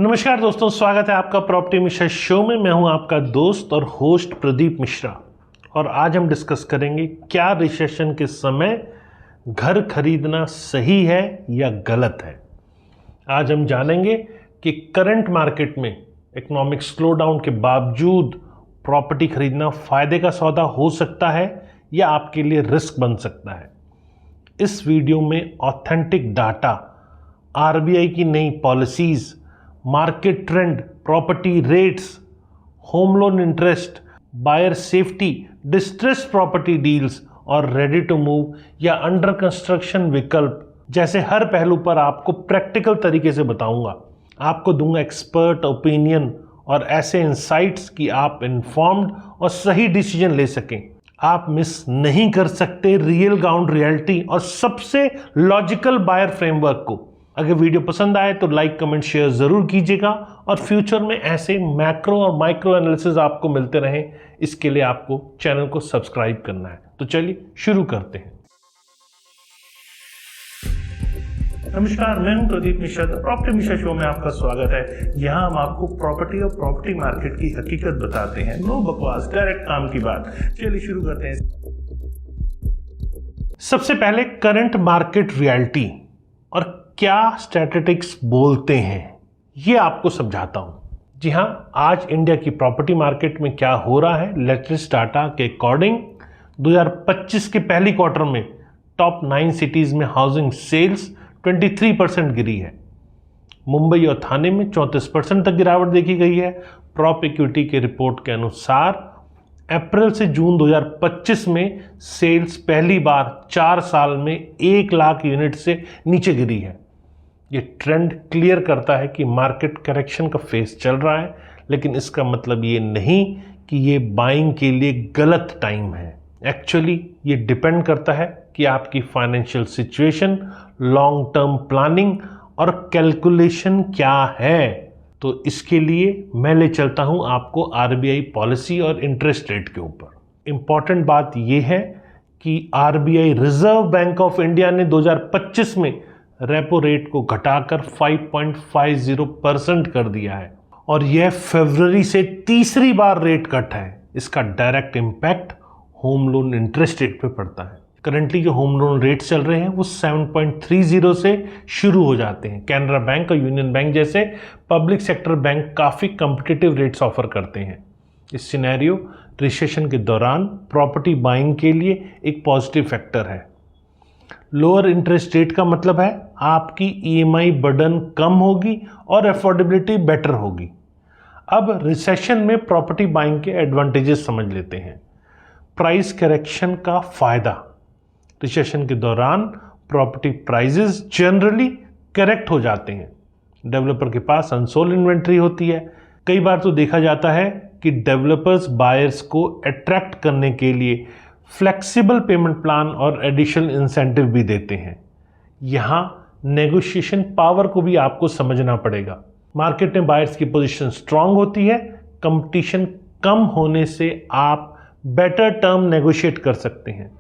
नमस्कार दोस्तों, स्वागत है आपका प्रॉपर्टी मिश्रा शो में। मैं हूं आपका दोस्त और होस्ट प्रदीप मिश्रा और आज हम डिस्कस करेंगे क्या रिसेशन के समय घर खरीदना सही है या गलत है। आज हम जानेंगे कि करंट मार्केट में इकोनॉमिक स्लो डाउन के बावजूद प्रॉपर्टी खरीदना फायदे का सौदा हो सकता है या आपके लिए रिस्क बन सकता है। इस वीडियो में ऑथेंटिक डाटा, आरबीआई की नई policies, market trend, property rates, home loan interest, buyer safety, distress property deals और रेडी टू मूव या अंडर कंस्ट्रक्शन विकल्प जैसे हर पहलू पर आपको प्रैक्टिकल तरीके से बताऊंगा। आपको दूंगा एक्सपर्ट ओपिनियन और ऐसे इंसाइट्स कि आप इन्फॉर्म्ड और सही डिसीजन ले सकें। आप मिस नहीं कर सकते रियल ग्राउंड रियलिटी और सबसे लॉजिकल बायर फ्रेमवर्क को। अगर वीडियो पसंद आए तो लाइक, कमेंट, शेयर जरूर कीजिएगा और फ्यूचर में ऐसे मैक्रो और माइक्रो एनालिसिस आपको मिलते रहें, इसके लिए आपको चैनल को सब्सक्राइब करना है। तो चलिए शुरू करते हैं। नमस्कार, मैं हूं प्रदीप मिश्रा। प्रॉपर्टी मिश्रा शो में आपका स्वागत है। यहां हम आपको प्रॉपर्टी और प्रॉपर्टी मार्केट की हकीकत बताते हैं। नो बकवास, डायरेक्ट काम की बात। चलिए शुरू करते हैं। सबसे पहले करंट मार्केट रियलिटी और क्या स्टैटिस्टिक्स बोलते हैं ये आपको समझाता हूं। जी हां, आज इंडिया की प्रॉपर्टी मार्केट में क्या हो रहा है। लेटेस्ट डाटा के अकॉर्डिंग 2025 के पहली क्वार्टर में टॉप 9 सिटीज में हाउसिंग सेल्स 23% गिरी है। मुंबई और थाने में 34% तक गिरावट देखी गई है। प्रॉप इक्विटी के रिपोर्ट के अनुसार अप्रैल से जून 2025 में सेल्स पहली बार 4 साल में 1 लाख यूनिट से नीचे गिरी है। ये ट्रेंड क्लियर करता है कि मार्केट करेक्शन का फेज चल रहा है, लेकिन इसका मतलब ये नहीं कि ये बाइंग के लिए गलत टाइम है। एक्चुअली ये डिपेंड करता है कि आपकी financial situation, long term planning और कैलकुलेशन क्या है। तो इसके लिए मैं ले चलता हूं आपको आरबीआई पॉलिसी और इंटरेस्ट रेट के ऊपर। इंपॉर्टेंट बात यह है कि RBI reserve bank of India ने 2025 में रेपो रेट को घटाकर 5.50% कर दिया है और यह फरवरी से तीसरी बार रेट कट है। इसका direct impact home loan interest rate पे पड़ता है। करंटली जो होम लोन रेट चल रहे हैं वो 7.30 से शुरू हो जाते हैं। कैनरा बैंक और यूनियन बैंक जैसे पब्लिक सेक्टर बैंक काफ़ी कम्पिटिटिव रेट्स ऑफर करते हैं। इस सिनेरियो रिसेशन के दौरान प्रॉपर्टी बाइंग के लिए एक पॉजिटिव फैक्टर है। लोअर इंटरेस्ट रेट का मतलब है आपकी ईएमआई बर्डन कम होगी और अफोर्डेबिलिटी बेटर होगी। अब रिसेशन में प्रॉपर्टी बाइंग के एडवांटेजेस समझ लेते हैं। प्राइस करेक्शन का फायदा। रिसेशन के दौरान प्रॉपर्टी प्राइसेस जनरली करेक्ट हो जाते हैं। डेवलपर के पास अनसोल्ड इन्वेंट्री होती है। कई बार तो देखा जाता है कि डेवलपर्स बायर्स को अट्रैक्ट करने के लिए फ्लेक्सिबल पेमेंट प्लान और एडिशनल इंसेंटिव भी देते हैं। यहाँ नेगोशिएशन पावर को भी आपको समझना पड़ेगा। मार्केट में बायर्स की पोजीशन स्ट्रांग होती है। कंपटीशन कम होने से आप बेटर टर्म नेगोशिएट कर सकते हैं।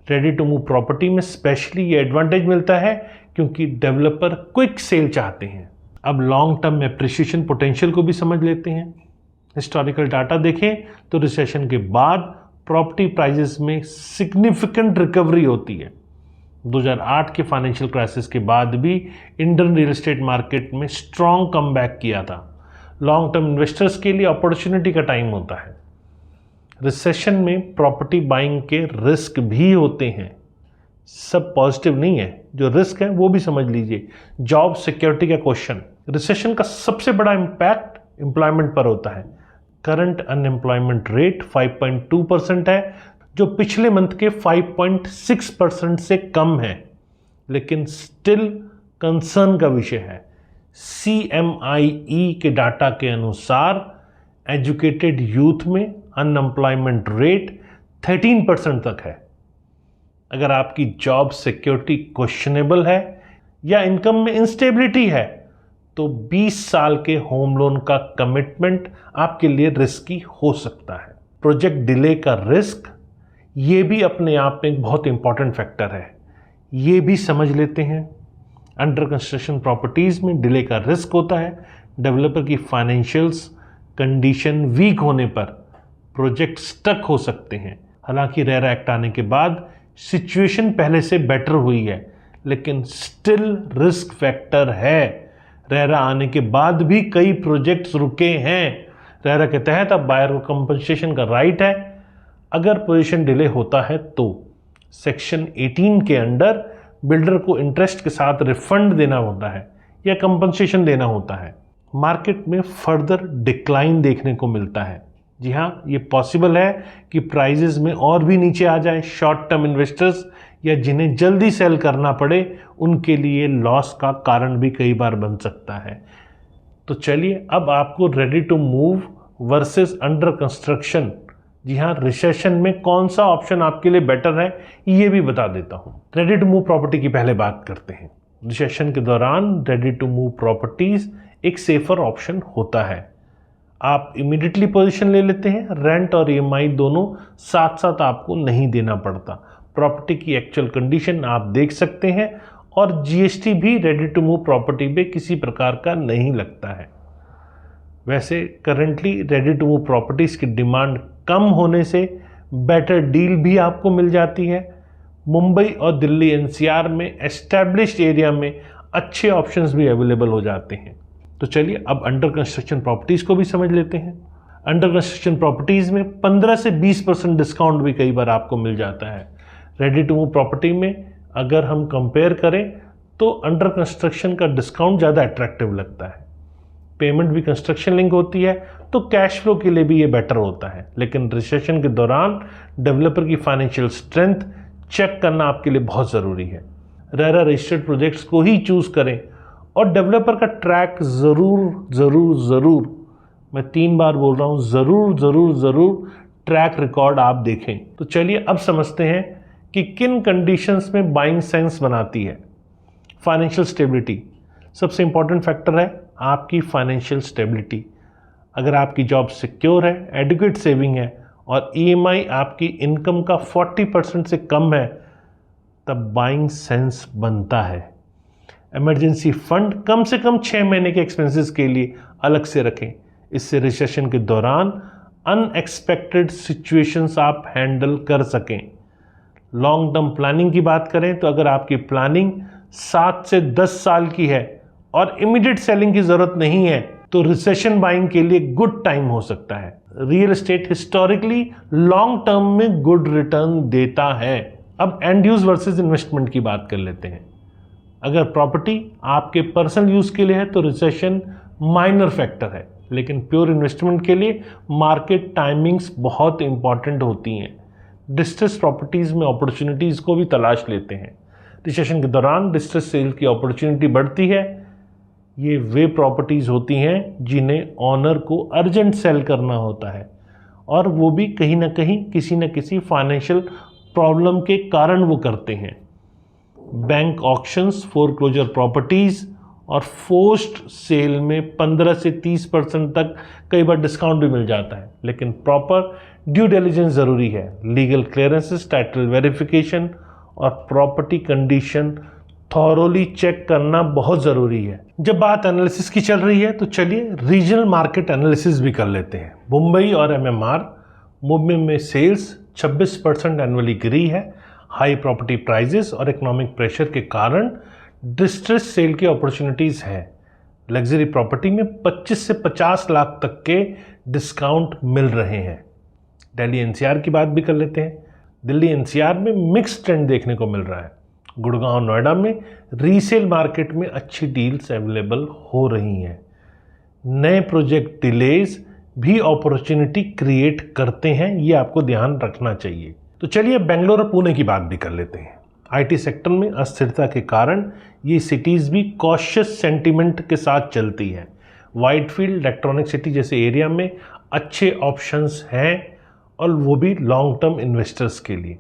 रेडी टू मूव प्रॉपर्टी में स्पेशली ये एडवांटेज मिलता है क्योंकि डेवलपर क्विक सेल चाहते हैं। अब लॉन्ग टर्म एप्रिसिएशन पोटेंशियल को भी समझ लेते हैं। हिस्टोरिकल डाटा देखें तो रिसेशन के बाद प्रॉपर्टी प्राइसेस में सिग्निफिकेंट रिकवरी होती है। 2008 के फाइनेंशियल क्राइसिस के बाद भी इंडियन रियल एस्टेट मार्केट में स्ट्रॉन्ग कमबैक किया था। लॉन्ग टर्म इन्वेस्टर्स के लिए अपॉर्चुनिटी का टाइम होता है। रिसेशन में प्रॉपर्टी बाइंग के रिस्क भी होते हैं, सब पॉजिटिव नहीं है। जो रिस्क है वो भी समझ लीजिए। जॉब सिक्योरिटी का क्वेश्चन। रिसेशन का सबसे बड़ा इम्पैक्ट एम्प्लॉयमेंट पर होता है। करंट अनएम्प्लॉयमेंट रेट 5.2% है, जो पिछले मंथ के 5.6% से कम है, लेकिन स्टिल कंसर्न का विषय है। CMIE के डाटा के अनुसार एजुकेटेड यूथ में अनएम्प्लॉयमेंट रेट 13% तक है। अगर आपकी जॉब सिक्योरिटी क्वेश्चनेबल है या इनकम में इंस्टेबिलिटी है तो 20 साल के होम लोन का कमिटमेंट आपके लिए रिस्की हो सकता है। प्रोजेक्ट डिले का रिस्क ये भी अपने आप में एक बहुत इंपॉर्टेंट फैक्टर है, ये भी समझ लेते हैं। अंडर कंस्ट्रक्शन प्रॉपर्टीज में डिले का रिस्क होता है। डेवलपर की फाइनेंशियल्स कंडीशन वीक होने पर प्रोजेक्ट स्टक हो सकते हैं। हालांकि रेरा एक्ट आने के बाद सिचुएशन पहले से बेटर हुई है, लेकिन स्टिल रिस्क फैक्टर है। रेरा आने के बाद भी कई प्रोजेक्ट्स रुके हैं। रेरा के तहत अब बायर को कंपनसेशन का राइट है अगर पोजीशन डिले होता है तो। सेक्शन 18 के अंडर बिल्डर को इंटरेस्ट के साथ रिफंड देना होता है या कंपनसेशन देना होता है। मार्केट में फर्दर डिक्लाइन देखने को मिलता है। जी हाँ, ये पॉसिबल है कि प्राइजेस में और भी नीचे आ जाए। शॉर्ट टर्म इन्वेस्टर्स या जिन्हें जल्दी सेल करना पड़े उनके लिए लॉस का कारण भी कई बार बन सकता है। तो चलिए अब आपको ready to move versus under construction, जी हाँ, रिसेशन में कौन सा ऑप्शन आपके लिए बेटर है ये भी बता देता हूँ। रेडी टू मूव प्रॉपर्टी की पहले बात करते हैं। रिसेशन के दौरान रेडी टू मूव प्रॉपर्टीज एक सेफर ऑप्शन होता है। आप इमीडिएटली पोजीशन ले लेते हैं, रेंट और ईएमआई दोनों साथ साथ आपको नहीं देना पड़ता। प्रॉपर्टी की एक्चुअल कंडीशन आप देख सकते हैं और जीएसटी भी रेडी टू मूव प्रॉपर्टी पे किसी प्रकार का नहीं लगता है। वैसे currently ready to move properties की डिमांड कम होने से बेटर डील भी आपको मिल जाती है। मुंबई और दिल्ली एनसीआर में एस्टैब्लिश्ड एरिया में अच्छे ऑप्शंस भी अवेलेबल हो जाते हैं। तो चलिए अब अंडर कंस्ट्रक्शन प्रॉपर्टीज़ को भी समझ लेते हैं। अंडर कंस्ट्रक्शन प्रॉपर्टीज़ में 15 से 20% डिस्काउंट भी कई बार आपको मिल जाता है। रेडी टू मूव प्रॉपर्टी में अगर हम कंपेयर करें तो अंडर कंस्ट्रक्शन का डिस्काउंट ज़्यादा अट्रैक्टिव लगता है। पेमेंट भी कंस्ट्रक्शन लिंक होती है तो कैश फ्लो के लिए भी ये बेटर होता है। लेकिन रिसेशन के दौरान डेवलपर की फाइनेंशियल स्ट्रेंथ चेक करना आपके लिए बहुत ज़रूरी है। रेरा रजिस्टर्ड प्रोजेक्ट्स को ही चूज़ करें और डेवलपर का ट्रैक ज़रूर, मैं 3 बार बोल रहा हूँ, ज़रूर ट्रैक रिकॉर्ड आप देखें। तो चलिए अब समझते हैं कि किन कंडीशंस में बाइंग सेंस बनाती है। फाइनेंशियल स्टेबिलिटी सबसे इंपॉर्टेंट फैक्टर है, आपकी फाइनेंशियल स्टेबिलिटी। अगर आपकी जॉब सिक्योर है, एडुकेट सेविंग है और ईएमआई आपकी इनकम का 40% से कम है, तब बाइंग सेंस बनता है। इमरजेंसी फंड कम से कम 6 महीने के एक्सपेंसेस के लिए अलग से रखें। इससे रिसेशन के दौरान अनएक्सपेक्टेड सिचुएशंस आप हैंडल कर सकें। लॉन्ग टर्म प्लानिंग की बात करें तो अगर आपकी प्लानिंग 7 से 10 साल की है और इमीडिएट सेलिंग की ज़रूरत नहीं है तो रिसेशन बाइंग के लिए गुड टाइम हो सकता है। Real estate historically long term में गुड रिटर्न देता है। अब एंड यूज वर्सेस इन्वेस्टमेंट की बात कर लेते हैं। अगर प्रॉपर्टी आपके पर्सनल यूज के लिए है तो रिसेशन माइनर फैक्टर है, लेकिन प्योर इन्वेस्टमेंट के लिए मार्केट टाइमिंग्स बहुत इंपॉर्टेंट होती हैं। डिस्ट्रेस प्रॉपर्टीज में अपॉर्चुनिटीज को भी तलाश लेते हैं। रिसेशन के दौरान डिस्ट्रेस सेल की अपॉर्चुनिटी बढ़ती है। ये वे प्रॉपर्टीज होती हैं जिन्हें ऑनर को अर्जेंट सेल करना होता है और वो भी कहीं ना कहीं किसी न किसी फाइनेंशियल प्रॉब्लम के कारण वो करते हैं। बैंक ऑक्शंस, फोरक्लोजर प्रॉपर्टीज और फोर्स्ड सेल में 15 से 30% तक कई बार डिस्काउंट भी मिल जाता है, लेकिन प्रॉपर ड्यू डिलिजेंस ज़रूरी है। लीगल क्लियरेंसेस, टाइटल वेरिफिकेशन और प्रॉपर्टी कंडीशन थॉरोली चेक करना बहुत ज़रूरी है। जब बात एनालिसिस की चल रही है तो चलिए रीजनल मार्केट एनालिसिस भी कर लेते हैं। मुंबई और एमएमआर, मुंबई में सेल्स 26% एनुअली गिरी है। हाई प्रॉपर्टी प्राइजेस और इकोनॉमिक प्रेशर के कारण डिस्ट्रेस सेल की अपॉर्चुनिटीज़ हैं। लग्जरी प्रॉपर्टी में 25 से 50 लाख तक के डिस्काउंट मिल रहे हैं। दिल्ली एनसीआर की बात भी कर लेते हैं। दिल्ली एनसीआर में मिक्स ट्रेंड देखने को मिल रहा है। गुड़गांव, नोएडा में रीसेल मार्केट में अच्छी डील्स अवेलेबल हो रही हैं। नए प्रोजेक्ट डिलेज भी अपॉर्चुनिटी क्रिएट करते हैं, ये आपको ध्यान रखना चाहिए। तो चलिए बेंगलोर और पुणे की बात भी कर लेते हैं। आईटी सेक्टर में अस्थिरता के कारण ये सिटीज़ भी कॉशियस सेंटीमेंट के साथ चलती है। वाइटफील्ड, इलेक्ट्रॉनिक सिटी जैसे एरिया में अच्छे ऑप्शंस हैं और वो भी लॉन्ग टर्म इन्वेस्टर्स के लिए।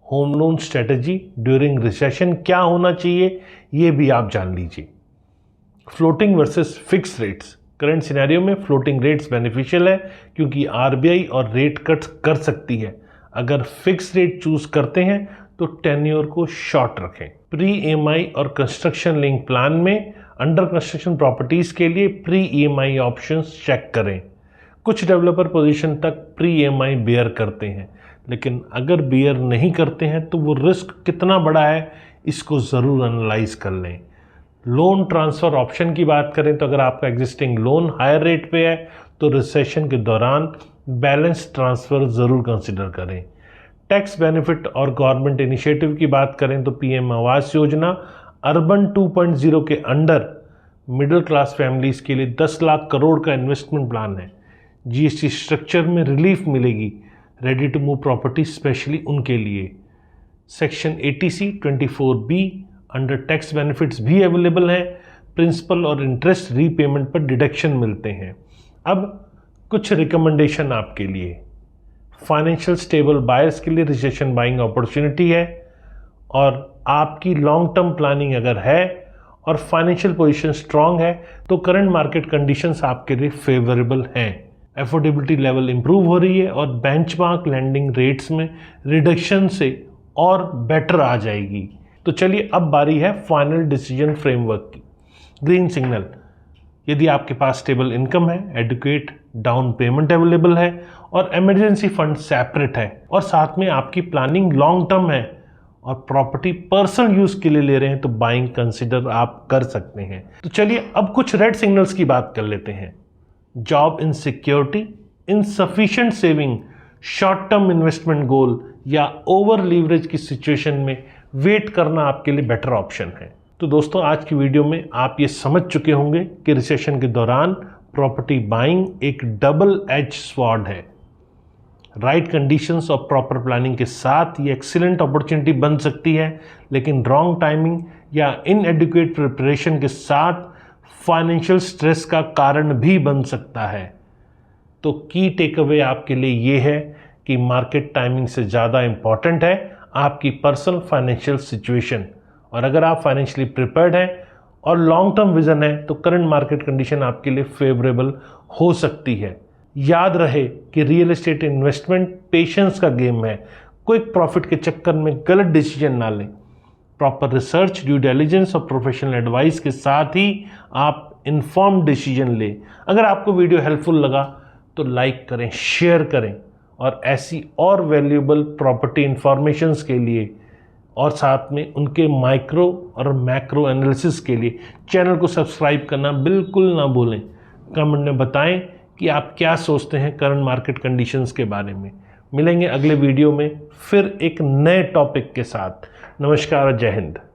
Home loan strategy during recession क्या होना चाहिए ये भी आप जान लीजिए। Floating versus fix rates, current scenario में फ्लोटिंग रेट्स बेनिफिशियल है क्योंकि आरबीआई और रेट कट्स कर सकती है। अगर फिक्स रेट चूज करते हैं तो टेन्योर को शॉर्ट रखें। प्री ईएमआई और कंस्ट्रक्शन लिंक प्लान में अंडर कंस्ट्रक्शन प्रॉपर्टीज़ के लिए प्री EMI ऑप्शंस चेक करें। कुछ डेवलपर पोजीशन तक प्री EMI बेयर करते हैं, लेकिन अगर बेयर नहीं करते हैं तो वो रिस्क कितना बड़ा है इसको ज़रूर एनालाइज कर लें। लोन ट्रांसफ़र ऑप्शन की बात करें तो अगर आपका एग्जिस्टिंग लोन हायर रेट पे है तो रिसेशन के दौरान बैलेंस ट्रांसफ़र ज़रूर कंसिडर करें। टैक्स बेनिफिट और गवर्नमेंट इनिशिएटिव की बात करें तो PM आवास योजना अर्बन 2.0 के अंडर मिडिल क्लास फैमिलीज़ के लिए 10 लाख करोड़ का इन्वेस्टमेंट प्लान है। GST स्ट्रक्चर में रिलीफ मिलेगी ready to move property specially उनके लिए। Section 80C 24B under tax benefits भी अवेलेबल हैं। प्रिंसिपल और इंटरेस्ट रीपेमेंट पर डिडक्शन मिलते हैं। अब कुछ रिकमेंडेशन आपके लिए। फाइनेंशियल स्टेबल बायर्स के लिए रिसेशन बाइंग अपॉर्चुनिटी है, और आपकी लॉन्ग टर्म प्लानिंग अगर है और फाइनेंशियल पोजीशन स्ट्रांग है तो करंट मार्केट कंडीशंस आपके लिए फेवरेबल हैं। एफोर्डेबिलिटी लेवल इंप्रूव हो रही है और बेंचमार्क लैंडिंग रेट्स में रिडक्शन से और बेटर आ जाएगी। तो चलिए अब बारी है फाइनल डिसीजन फ्रेमवर्क की। ग्रीन सिग्नल, यदि आपके पास स्टेबल इनकम है, एडुकेट डाउन पेमेंट अवेलेबल है और इमरजेंसी फंड सेपरेट है और साथ में आपकी प्लानिंग लॉन्ग टर्म है और प्रॉपर्टी पर्सनल यूज के लिए ले रहे हैं तो बाइंग कंसिडर आप कर सकते हैं। तो चलिए अब कुछ रेड सिग्नल्स की बात कर लेते हैं। Job insecurity, insufficient saving, short term investment goal या ओवर लीवरेज की सिचुएशन में वेट करना आपके लिए बेटर ऑप्शन है। तो दोस्तों आज की वीडियो में आप ये समझ चुके होंगे कि रिसेशन के दौरान प्रॉपर्टी बाइंग एक डबल एज स्वॉर्ड है। राइट कंडीशंस और प्रॉपर प्लानिंग के साथ ये एक्सीलेंट अपॉर्चुनिटी बन सकती है, लेकिन रॉन्ग टाइमिंग या इनएडिक्वेट प्रिपरेशन के साथ फाइनेंशियल स्ट्रेस का कारण भी बन सकता है। तो की टेक अवे आपके लिए ये है कि मार्केट टाइमिंग से ज़्यादा इम्पॉर्टेंट है आपकी पर्सनल फाइनेंशियल सिचुएशन, और अगर आप फाइनेंशियली प्रिपेयर्ड हैं और लॉन्ग टर्म विजन है तो करंट मार्केट कंडीशन आपके लिए फेवरेबल हो सकती है। याद रहे कि रियल एस्टेट इन्वेस्टमेंट पेशेंस का गेम है। क्विक प्रॉफिट के चक्कर में गलत डिसीजन ना लें। प्रॉपर रिसर्च, ड्यू डिलिजेंस और प्रोफेशनल एडवाइस के साथ ही आप इन्फॉर्म्ड डिसीजन लें। अगर आपको वीडियो हेल्पफुल लगा तो लाइक करें, शेयर करें, और ऐसी और वैल्यूएबल प्रॉपर्टी इंफॉर्मेशंस के लिए और साथ में उनके माइक्रो और मैक्रो एनालिसिस के लिए चैनल को सब्सक्राइब करना बिल्कुल ना भूलें। कमेंट में बताएं कि आप क्या सोचते हैं करंट मार्केट कंडीशंस के बारे में। मिलेंगे अगले वीडियो में फिर एक नए टॉपिक के साथ। नमस्कार और जय हिंद।